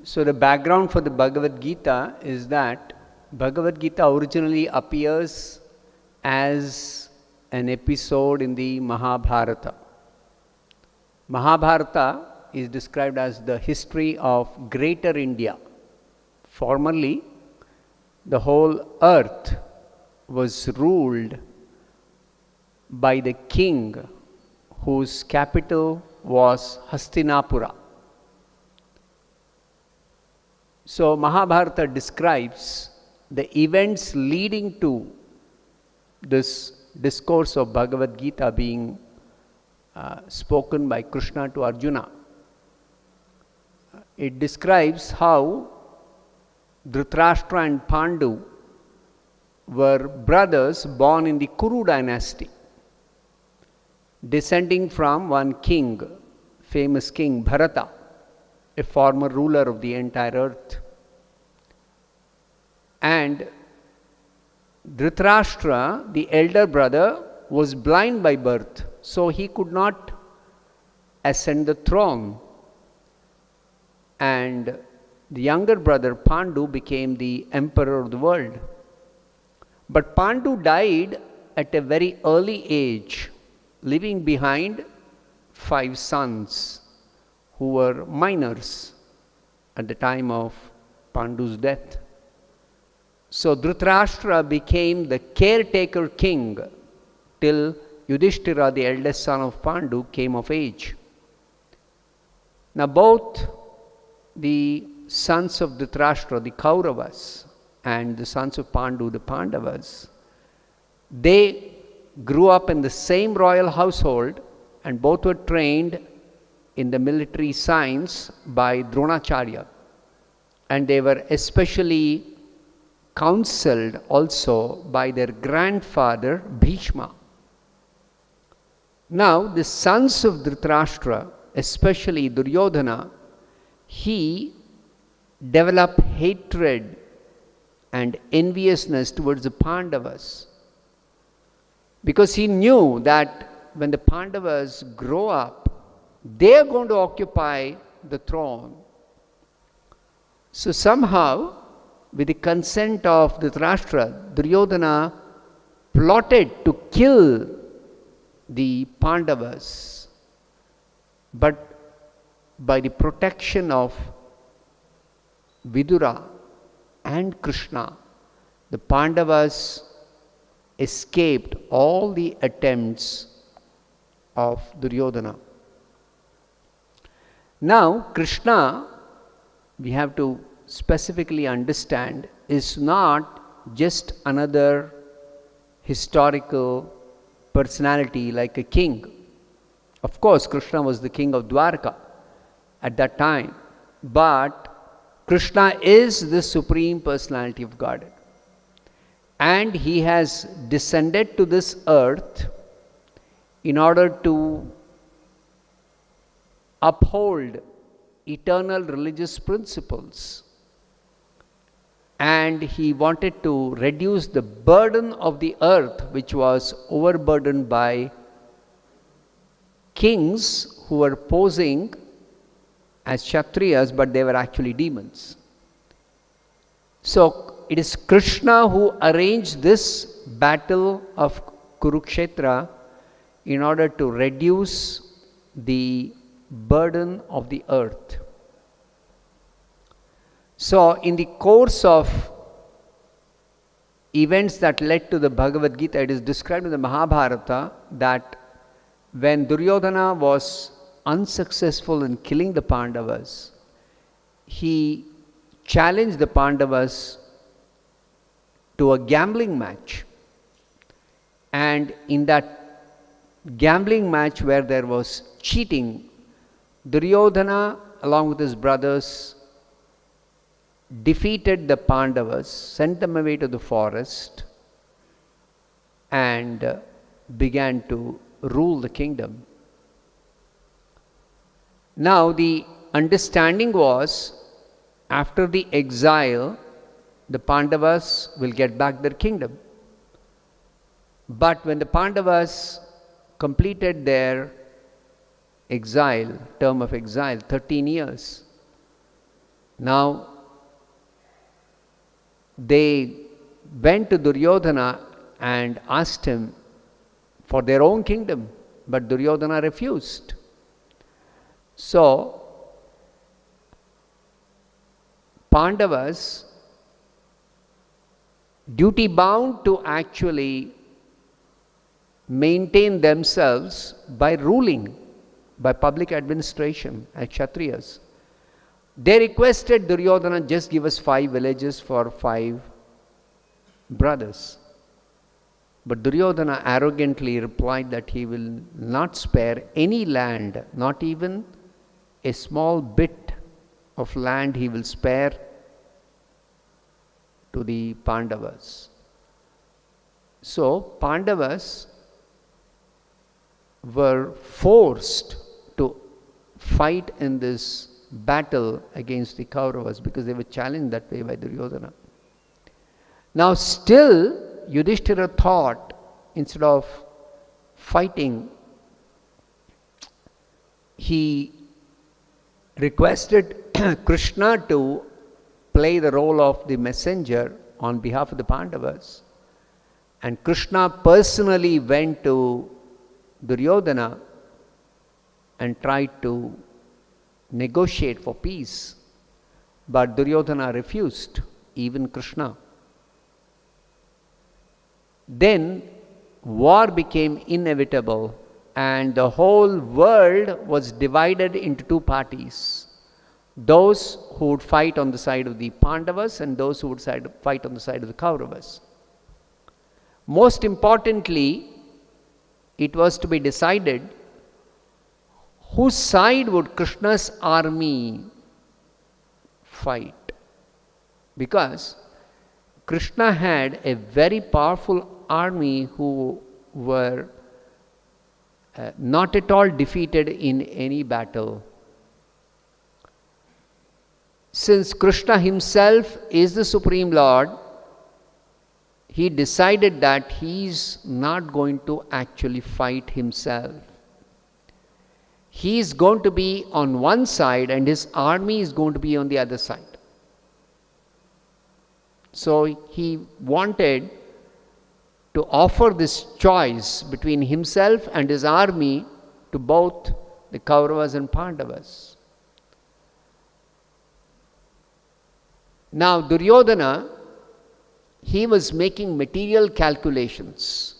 So the background for the Bhagavad Gita is that Bhagavad Gita originally appears as an episode in the Mahabharata. Mahabharata is described as the history of Greater India. Formerly, the whole earth was ruled by the king whose capital was Hastinapura. So Mahabharata describes the events leading to this discourse of Bhagavad Gita being spoken by Krishna to Arjuna. It describes how Dhritarashtra and Pandu were brothers born in the Kuru dynasty, descending from one king, famous king Bharata, a former ruler of the entire earth. And Dhritarashtra, the elder brother, was blind by birth, so he could not ascend the throne. And the younger brother Pandu became the emperor of the world. But Pandu died at a very early age, leaving behind 5 sons who were minors at the time of Pandu's death. So Dhritarashtra became the caretaker king till Yudhishthira, the eldest son of Pandu, came of age. Now both the sons of Dhritarashtra, the Kauravas, and the sons of Pandu, the Pandavas, they grew up in the same royal household, and both were trained in the military science by Dronacharya, and they were especially counseled also by their grandfather Bhishma. Now the sons of Dhritarashtra, especially Duryodhana, he developed hatred and enviousness towards the Pandavas, because he knew that when the Pandavas grow up, they are going to occupy the throne. So somehow, with the consent of Dhritarashtra, Duryodhana plotted to kill the Pandavas. But by the protection of Vidura and Krishna, the Pandavas escaped all the attempts of Duryodhana. Now, Krishna, we have to specifically understand, is not just another historical personality like a king. Of course, Krishna was the king of Dwarka at that time, but Krishna is the supreme personality of Godhead. And he has descended to this earth in order to uphold eternal religious principles. And he wanted to reduce the burden of the earth, which was overburdened by kings who were posing as Kshatriyas, but they were actually demons. So it is Krishna who arranged this battle of Kurukshetra in order to reduce the burden of the earth. So in the course of events that led to the Bhagavad Gita, it is described in the Mahabharata that when Duryodhana was unsuccessful in killing the Pandavas, he challenged the Pandavas to a gambling match. And in that gambling match where there was cheating, Duryodhana, along with his brothers, defeated the Pandavas, sent them away to the forest, and began to rule the kingdom. Now the understanding was, after the exile, the Pandavas will get back their kingdom. But when the Pandavas completed their exile, term of exile, 13 years, now they went to Duryodhana and asked him for their own kingdom, but Duryodhana refused. So, Pandavas, duty bound to actually maintain themselves by ruling, by public administration as Kshatriyas. They requested Duryodhana, just give us 5 villages for 5 brothers. But Duryodhana arrogantly replied that he will not spare any land, not even a small bit of land he will spare to the Pandavas. So Pandavas were forced to fight in this battle against the Kauravas because they were challenged that way by Duryodhana. Now still Yudhishthira thought, instead of fighting, he requested Krishna to play the role of the messenger on behalf of the Pandavas. And Krishna personally went to Duryodhana and tried to negotiate for peace. But Duryodhana refused, even Krishna. Then war became inevitable and the whole world was divided into 2 parties. Those who would fight on the side of the Pandavas and those who would fight on the side of the Kauravas. Most importantly, it was to be decided whose side would Krishna's army fight. Because Krishna had a very powerful army who were not at all defeated in any battle. Since Krishna himself is the Supreme Lord, he decided that he is not going to actually fight himself. He is going to be on one side and his army is going to be on the other side. So he wanted to offer this choice between himself and his army to both the Kauravas and Pandavas. Now Duryodhana, he was making material calculations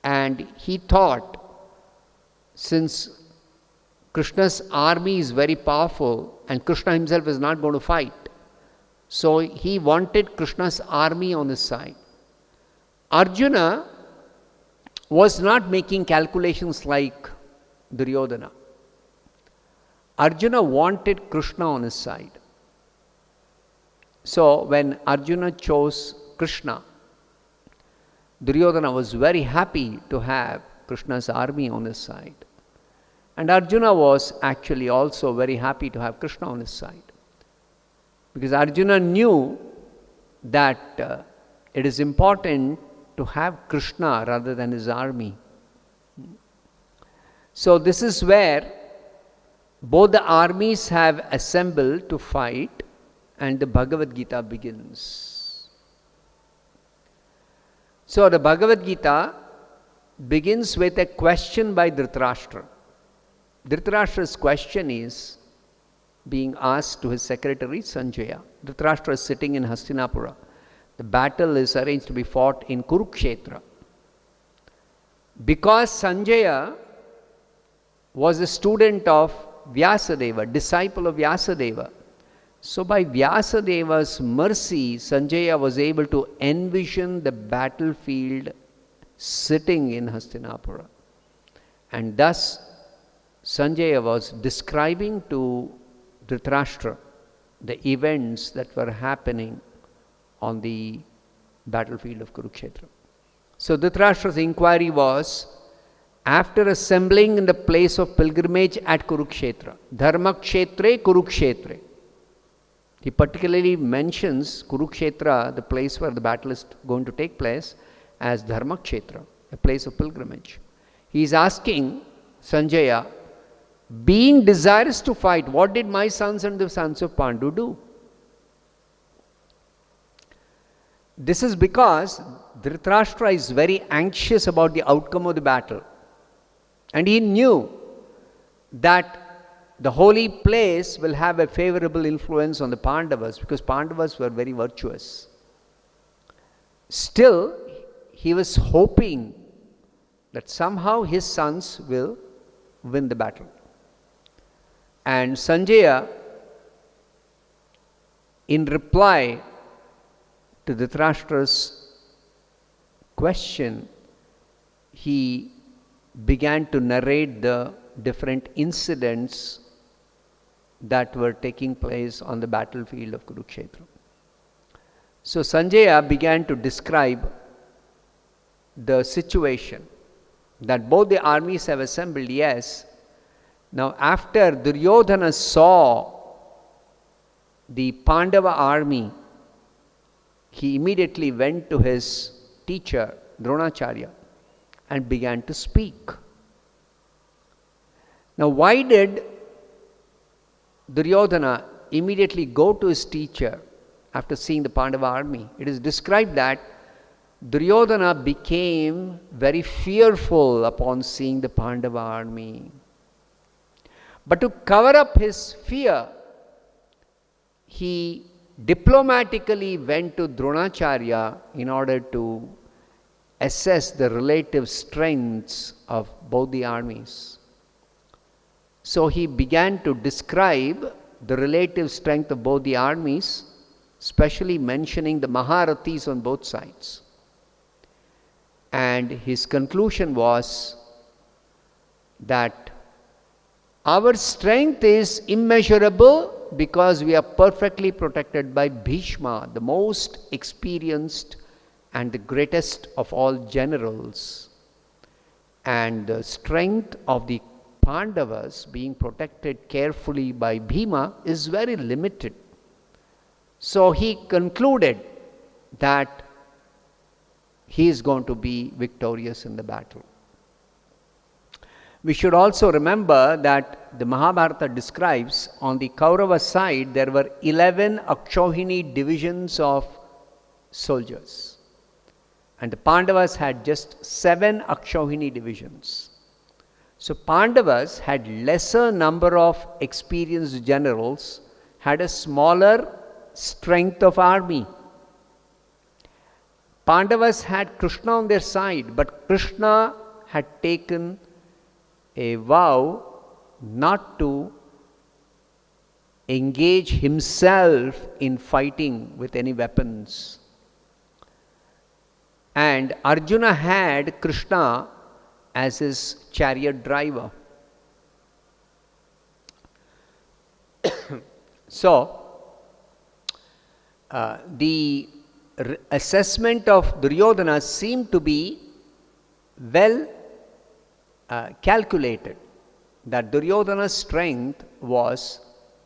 and he thought, since Krishna's army is very powerful and Krishna himself is not going to fight, so he wanted Krishna's army on his side. Arjuna was not making calculations like Duryodhana. Arjuna wanted Krishna on his side. So when Arjuna chose Krishna, Duryodhana was very happy to have Krishna's army on his side. And Arjuna was actually also very happy to have Krishna on his side. Because Arjuna knew that it is important to have Krishna rather than his army. So this is where both the armies have assembled to fight and the Bhagavad Gita begins. So the Bhagavad Gita begins with a question by Dhritarashtra. Dhritarashtra's question is being asked to his secretary Sanjaya. Dhritarashtra is sitting in Hastinapura. The battle is arranged to be fought in Kurukshetra. Because Sanjaya was a student of Vyasadeva, disciple of Vyasadeva, so by Vyasadeva's mercy, Sanjaya was able to envision the battlefield sitting in Hastinapura. And thus, Sanjaya was describing to Dhritarashtra the events that were happening on the battlefield of Kurukshetra. So Dhritarashtra's inquiry was, after assembling in the place of pilgrimage at Kurukshetra, Dharma Kshetre Kurukshetre, He particularly mentions Kurukshetra, the place where the battle is going to take place, as Dharmakshetra, a place of pilgrimage. He is asking Sanjaya, being desirous to fight, what did my sons and the sons of Pandu do? This is because Dhritarashtra is very anxious about the outcome of the battle. And he knew that the holy place will have a favorable influence on the Pandavas, because Pandavas were very virtuous. Still, he was hoping that somehow his sons will win the battle. And Sanjaya, in reply to Dhritarashtra's question, he began to narrate the different incidents that were taking place on the battlefield of Kurukshetra. So Sanjaya began to describe the situation that both the armies have assembled, yes. Now after Duryodhana saw the Pandava army, he immediately went to his teacher Dronacharya and began to speak. Now why did Duryodhana immediately go to his teacher after seeing the Pandava army? It is described that Duryodhana became very fearful upon seeing the Pandava army. But to cover up his fear, he diplomatically went to Dronacharya in order to assess the relative strengths of both the armies. So he began to describe the relative strength of both the armies, especially mentioning the Maharathis on both sides. And his conclusion was that our strength is immeasurable because we are perfectly protected by Bhishma, the most experienced and the greatest of all generals. And the strength of the Pandavas being protected carefully by Bhima is very limited. So he concluded that he is going to be victorious in the battle. We should also remember that the Mahabharata describes on the Kaurava side there were 11 Akshohini divisions of soldiers. And the Pandavas had just 7 Akshohini divisions. So Pandavas had lesser number of experienced generals, had a smaller strength of army. Pandavas had Krishna on their side, but Krishna had taken a vow not to engage himself in fighting with any weapons. And Arjuna had Krishna as his chariot driver. So, the assessment of Duryodhana seemed to be well calculated, that Duryodhana's strength was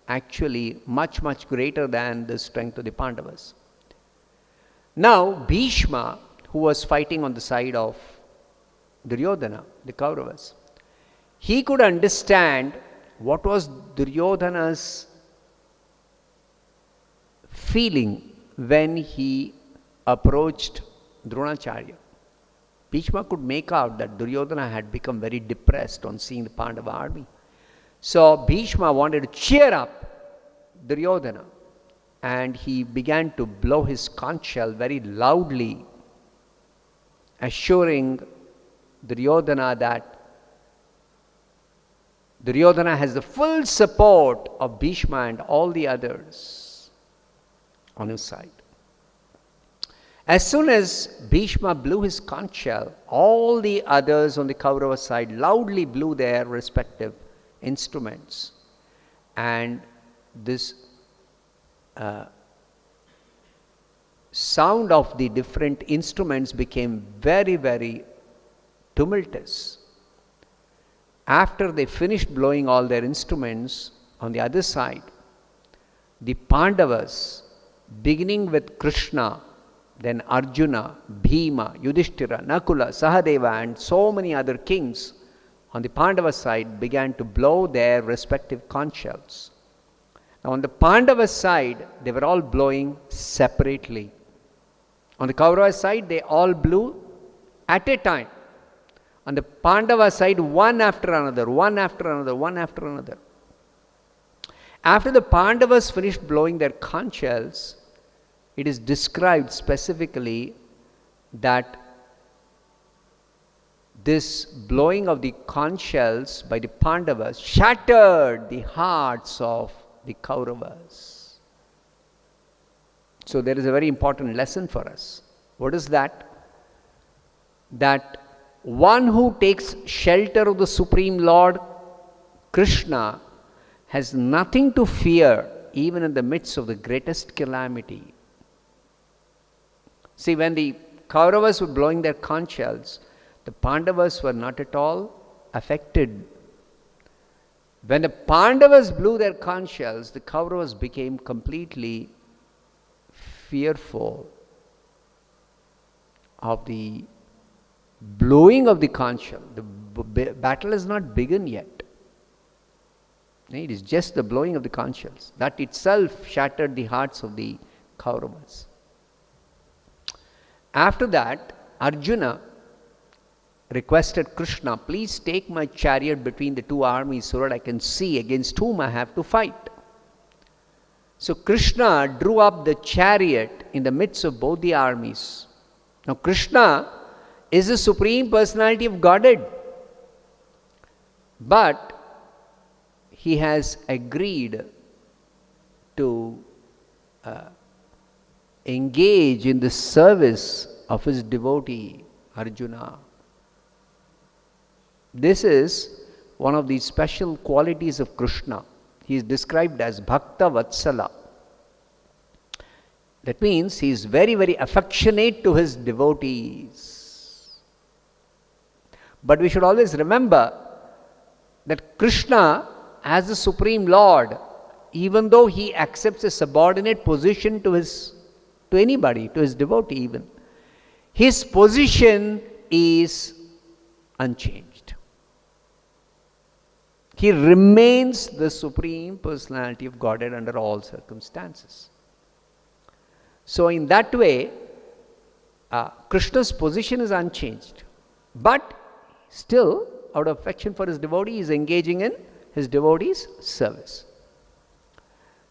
actually much, much greater than the strength of the Pandavas. Now, Bhishma, who was fighting on the side of Duryodhana, the Kauravas, he could understand what was Duryodhana's feeling when he approached Dronacharya. Bhishma could make out that Duryodhana had become very depressed on seeing the Pandava army. So Bhishma wanted to cheer up Duryodhana, and he began to blow his conch shell very loudly, assuring Duryodhana that Duryodhana has the full support of Bhishma and all the others on his side. As soon as Bhishma blew his conch shell, all the others on the Kaurava side loudly blew their respective instruments. And this sound of the different instruments became very, very tumultuous. After they finished blowing all their instruments on the other side, the Pandavas, beginning with Krishna, then Arjuna, Bhima, Yudhishthira, Nakula, Sahadeva, and so many other kings on the Pandava side began to blow their respective conch shells. Now on the Pandava side, they were all blowing separately. On the Kaurava side, they all blew at a time. On the Pandava side, one after another, one after another, one after another. After the Pandavas finished blowing their conch shells, it is described specifically that this blowing of the conch shells by the Pandavas shattered the hearts of the Kauravas. So there is a very important lesson for us. What is that? That one who takes shelter of the Supreme Lord Krishna has nothing to fear even in the midst of the greatest calamity. See, when the Kauravas were blowing their conch shells, the Pandavas were not at all affected. When the Pandavas blew their conch shells, the Kauravas became completely fearful of the blowing of the conch shell. The battle has not begun yet. It is just the blowing of the conch shells. That itself shattered the hearts of the Kauravas. After that, Arjuna requested Krishna, please take my chariot between the two armies so that I can see against whom I have to fight. So Krishna drew up the chariot in the midst of both the armies. Now Krishna is the Supreme Personality of Godhead, but he has agreed to engage in the service of his devotee Arjuna. This is one of the special qualities of Krishna. He is described as Bhakta Vatsala. That means he is very, very affectionate to his devotees. But we should always remember that Krishna, as the Supreme Lord, even though he accepts a subordinate position to anybody, to his devotee even, his position is unchanged. He remains the Supreme Personality of Godhead under all circumstances. So in that way, Krishna's position is unchanged. But still, out of affection for his devotee, he is engaging in his devotee's service.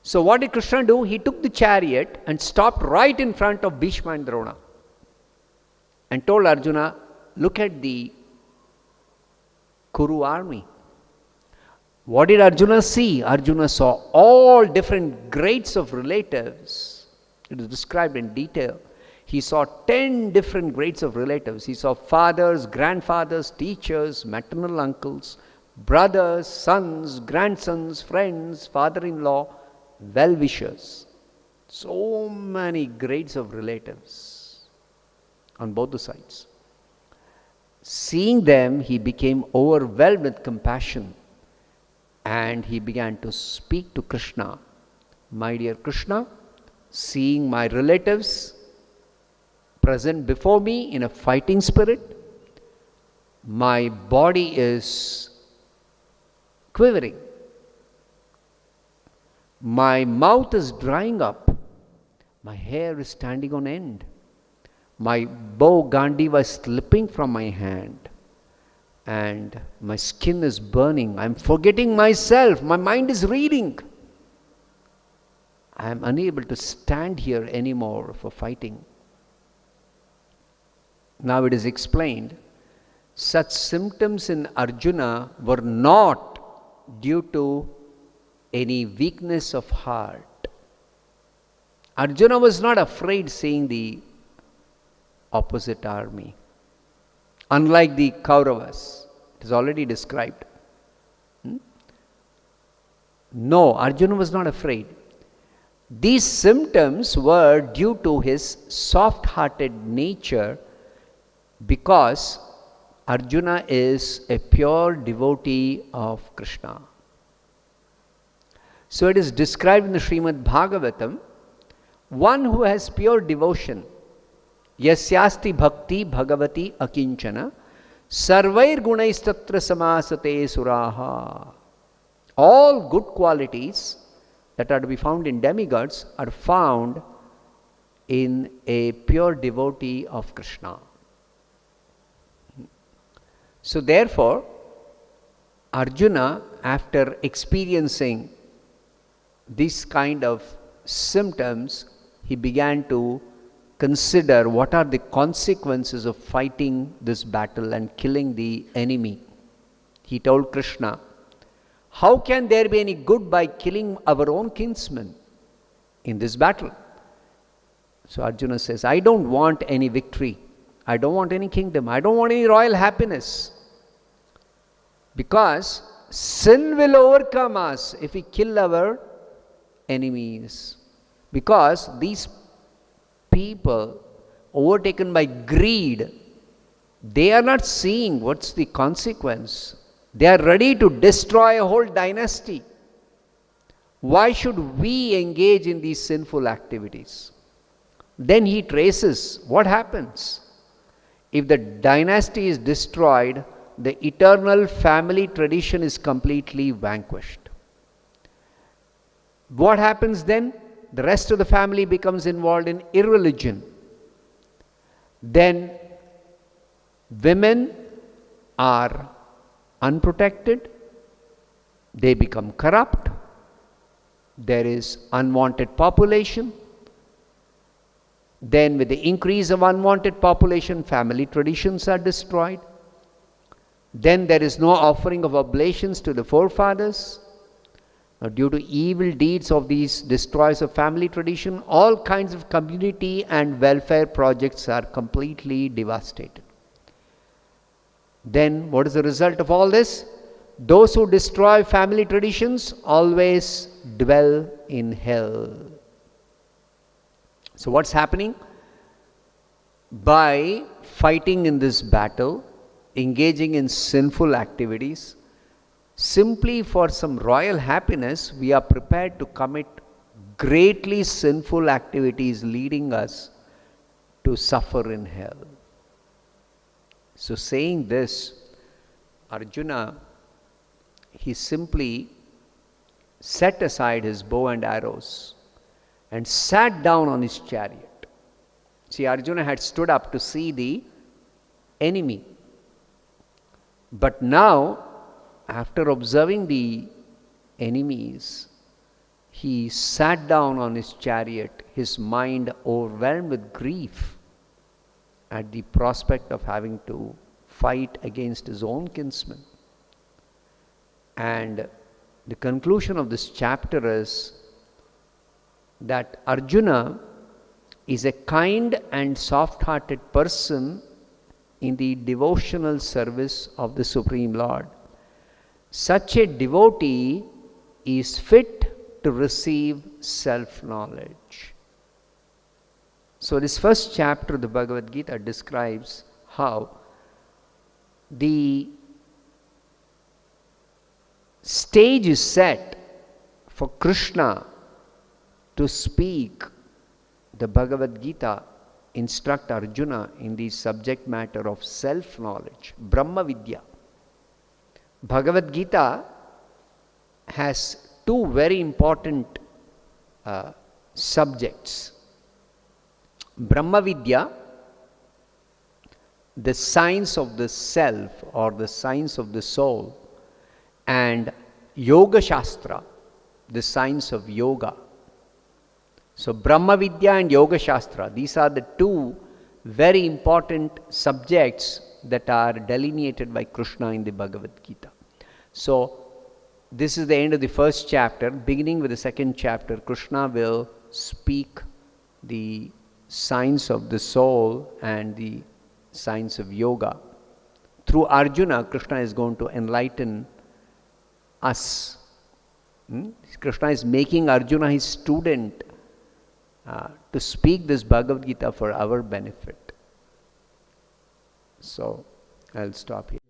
So what did Krishna do? He took the chariot and stopped right in front of Bhishma and Drona and told Arjuna, look at the Kuru army. What did Arjuna see? Arjuna saw all different grades of relatives. It is described in detail. He saw 10 different grades of relatives. He saw fathers, grandfathers, teachers, maternal uncles, brothers, sons, grandsons, friends, father-in-law, well-wishers. So many grades of relatives on both the sides. Seeing them, he became overwhelmed with compassion and he began to speak to Krishna. My dear Krishna, seeing my relatives present before me in a fighting spirit, my body is quivering. My mouth is drying up. My hair is standing on end. My bow Gandiva is slipping from my hand. And my skin is burning. I am forgetting myself. My mind is reeling. I am unable to stand here anymore for fighting. Now it is explained, such symptoms in Arjuna were not due to any weakness of heart. Arjuna was not afraid seeing the opposite army. Unlike the Kauravas, it is already described. No, Arjuna was not afraid. These symptoms were due to his soft-hearted nature because Arjuna is a pure devotee of Krishna. So it is described in the Srimad Bhagavatam, one who has pure devotion, yasyasti bhakti bhagavati akinchana, sarvair gunaistatra samasate suraha. All good qualities that are to be found in demigods are found in a pure devotee of Krishna. So therefore, Arjuna, after experiencing this kind of symptoms, he began to consider what are the consequences of fighting this battle and killing the enemy. He told Krishna, how can there be any good by killing our own kinsmen in this battle? So Arjuna says, I don't want any victory. I don't want any kingdom. I don't want any royal happiness. Because sin will overcome us if we kill our enemies. Because these people, overtaken by greed, they are not seeing what's the consequence. They are ready to destroy a whole dynasty. Why should we engage in these sinful activities? Then he traces what happens. If the dynasty is destroyed, the eternal family tradition is completely vanquished. What happens then? The rest of the family becomes involved in irreligion. Then women are unprotected, they become corrupt, there is unwanted population. Then with the increase of unwanted population, family traditions are destroyed. Then there is no offering of oblations to the forefathers. Now, due to evil deeds of these destroyers of family tradition, all kinds of community and welfare projects are completely devastated. Then what is the result of all this? Those who destroy family traditions always dwell in hell. So what's happening? By fighting in this battle, engaging in sinful activities, simply for some royal happiness, we are prepared to commit greatly sinful activities leading us to suffer in hell. So saying this, Arjuna, he simply set aside his bow and arrows and sat down on his chariot. See, Arjuna had stood up to see the enemy. But now, after observing the enemies, he sat down on his chariot, his mind overwhelmed with grief at the prospect of having to fight against his own kinsmen. And the conclusion of this chapter is that Arjuna is a kind and soft-hearted person in the devotional service of the Supreme Lord. Such a devotee is fit to receive self-knowledge. So this first chapter of the Bhagavad Gita describes how the stage is set for Krishna to speak the Bhagavad Gita, instruct Arjuna in the subject matter of self-knowledge, Brahma Vidya. Bhagavad Gita has two very important subjects. Brahma Vidya, the science of the self or the science of the soul, and Yoga Shastra, the science of yoga. So Brahma Vidya and Yoga Shastra, these are the two very important subjects that are delineated by Krishna in the Bhagavad Gita. So this is the end of the first chapter. Beginning with the second chapter, Krishna will speak the science of the soul and the science of yoga. Through Arjuna, Krishna is going to enlighten us. Krishna is making Arjuna his student to speak this Bhagavad Gita for our benefit. So I'll stop here.